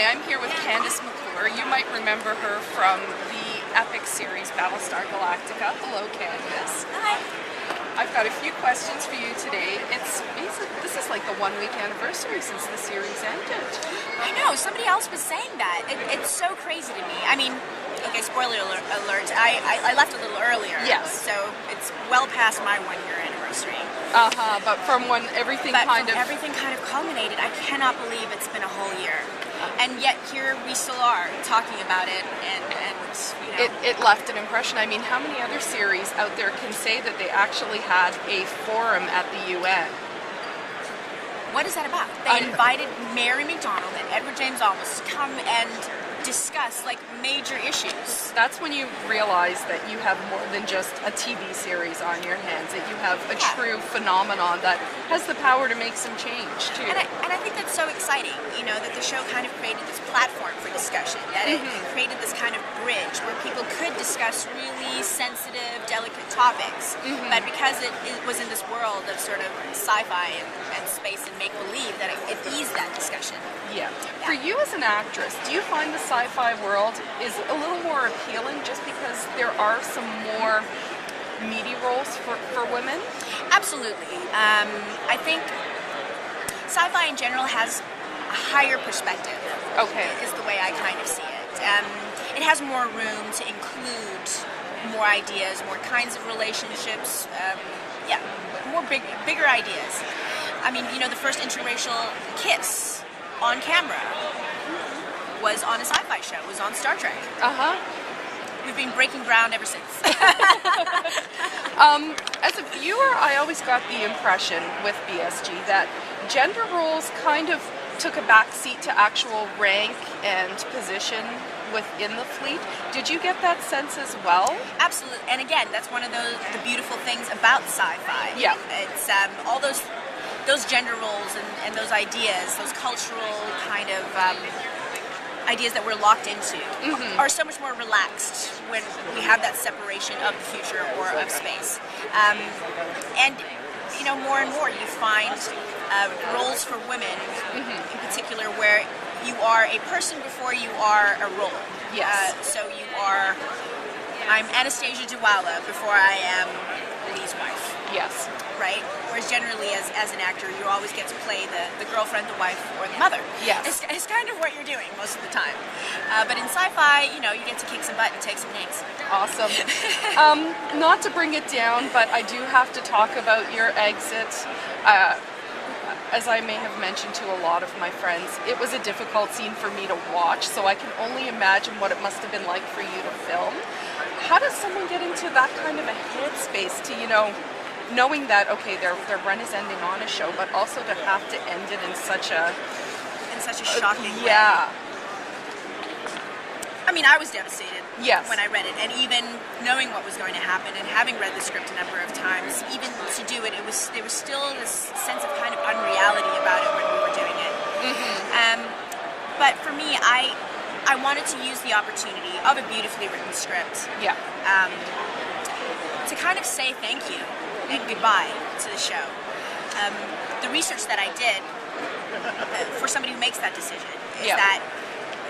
Hi, I'm here with Kandyse McClure. You might remember her from the epic series Battlestar Galactica. Hello, Kandyse. Hi. I've got a few questions for you today. This is like the 1-week anniversary since the series ended. I know, somebody else was saying that. It's so crazy to me. I mean, okay, spoiler alert, I left a little earlier. Yes. So it's well past my 1-year anniversary. But from when everything kind of culminated, I cannot believe it's been a whole year. And yet here we still are talking about it, and you know. It left an impression. I mean, how many other series out there can say that they actually had a forum at the UN? What is that about? They invited Mary McDonnell and Edward James Olmos to come and discuss like major issues. That's when you realize that you have more than just a TV series on your hands, that you have a true phenomenon that has the power to make some change too. And I think that's so exciting, you know, that the show kind of created this platform for discussion, that it created this kind of bridge where people could discuss really sensitive, delicate topics, but because it was in this world of sort of sci-fi and space and make-believe, that it eased that discussion. Yeah. For you as an actress, do you find the sci-fi world is a little more appealing just because there are some more meaty roles for women? Absolutely. I think sci-fi in general has a higher perspective. Okay. Is the way I kind of see it. It has more room to include more ideas, more kinds of relationships. Bigger ideas. I mean, you know, the first interracial kiss on camera was on a sci-fi show, was on Star Trek. We've been breaking ground ever since. As a viewer, I always got the impression with BSG that gender roles kind of took a back seat to actual rank and position within the fleet. Did you get that sense as well? Absolutely. And again, that's one of the beautiful things about sci-fi. Yeah. It's all those gender roles and those ideas, those cultural kind of ideas that we're locked into are so much more relaxed when we have that separation of the future or of space. And you know, more and more you find roles for women in particular where you are a person before you are a role. Yes. So I'm Anastasia Dualla before I am Lee's wife. Yes. Right? Whereas generally as an actor, you always get to play the girlfriend, the wife, or the mother. Yes. It's kind of what you're doing most of the time. But in sci-fi, you know, you get to kick some butt and take some names. Awesome. Not to bring it down, but I do have to talk about your exit. As I may have mentioned to a lot of my friends, it was a difficult scene for me to watch, so I can only imagine what it must have been like for you to film. How does someone get into that kind of a headspace to, you know, knowing that, okay, their run is ending on a show, but also to have to end it in such a shocking way? Yeah. I mean, I was devastated when I read it, and even knowing what was going to happen and having read the script a number of times, even to do it, there was still this sense of kind of unreality about it when we were doing it. But for me, I wanted to use the opportunity of a beautifully written script to kind of say thank you and goodbye to the show. The research that I did for somebody who makes that decision is that,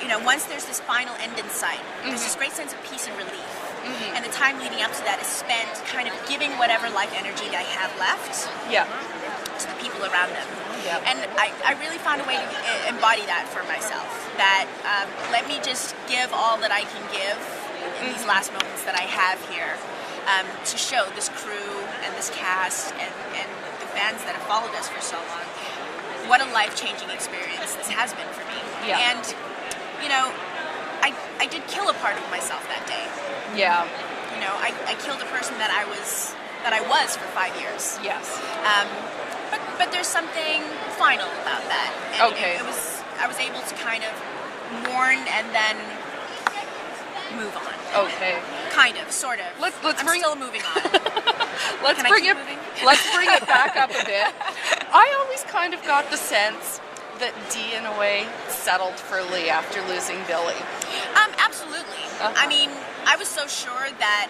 you know, once there's this final end in sight, there's this great sense of peace and relief. And the time leading up to that is spent kind of giving whatever life energy that I have left to the people around them. And I really found a way to embody that for myself, that let me just give all that I can give in these last moments that I have here to show this crew and this cast and the fans that have followed us for so long what a life-changing experience this has been for me. And you know, I did kill a part of myself that day. Yeah. You know, I killed a person that I was for 5 years. Yes. But there's something final about that. And I was able to kind of mourn and then move on. Okay. Kind of, sort of. I'm still moving on. Let's bring it back up a bit. I always kind of got the sense that Dee, in a way, settled for Lee after losing Billy. Absolutely. I mean, I was so sure that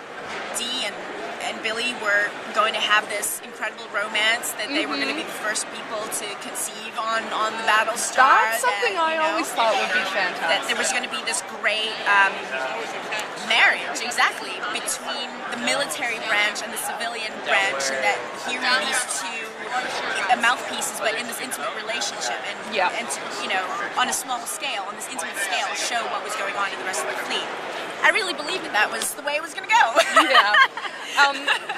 Dee and and Billy were going to have this incredible romance, that they were going to be the first people to conceive on the Battlestar. That's something I always thought would be fantastic. That there was going to be this great marriage, exactly, between the military branch and the civilian branch, and that here are these two mouthpieces, but in this intimate relationship, and to, you know, on a small scale, on this intimate scale, show what was going on in the rest of the fleet. I really believed that was the way it was going to go. Yeah.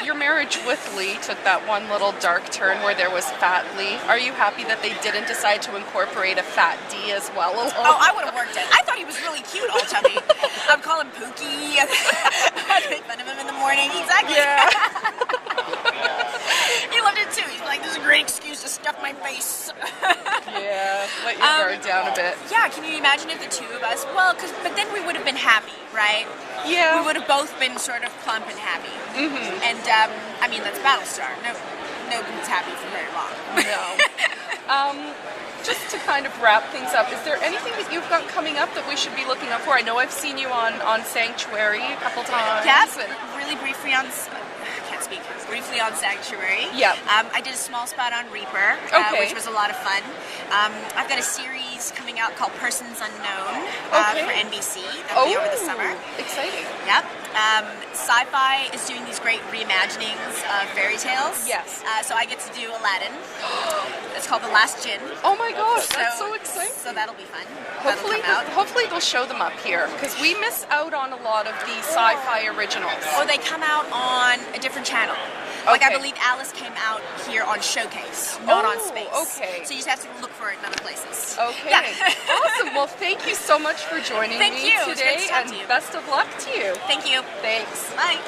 Your marriage with Lee took that one little dark turn where there was Fat Lee. Are you happy that they didn't decide to incorporate a Fat D as well? Oh, I would have worked it. I thought he was really cute, all chubby. I would call him Pookie. I'd make fun of him in the morning. Exactly. Yeah. He loved it too. He's like, this is a great excuse to stuff my face. Yeah, let your guard down a bit. Yeah, can you imagine if the two of us, but then we would have been happy, right? Yeah. We would have both been sort of plump and happy. And, I mean, that's Battlestar. Nobody's happy for very long. No. Just to kind of wrap things up, is there anything that you've got coming up that we should be looking out for? I know I've seen you on Sanctuary a couple times. Yes, really briefly on... briefly on Sanctuary. Yeah. I did a small spot on Reaper, which was a lot of fun. I've got a series coming out called Persons Unknown for NBC. That'll be over the summer. Exciting. Yep. Sci-Fi is doing these great reimaginings of fairy tales. Yes. So I get to do Aladdin. It's called The Last Djinn. Oh my gosh, that's so exciting. So that'll be fun. Hopefully they'll show them up here, because we miss out on a lot of the Sci-Fi originals. Or they come out on a different channel. Like, I believe Alice came out here on Showcase, not on Space. Okay. So you just have to look for it in other places. Okay. Yeah. Awesome. Well, thank you so much for joining me today, Thank you. and best of luck to you. Thank you. Thanks. Bye.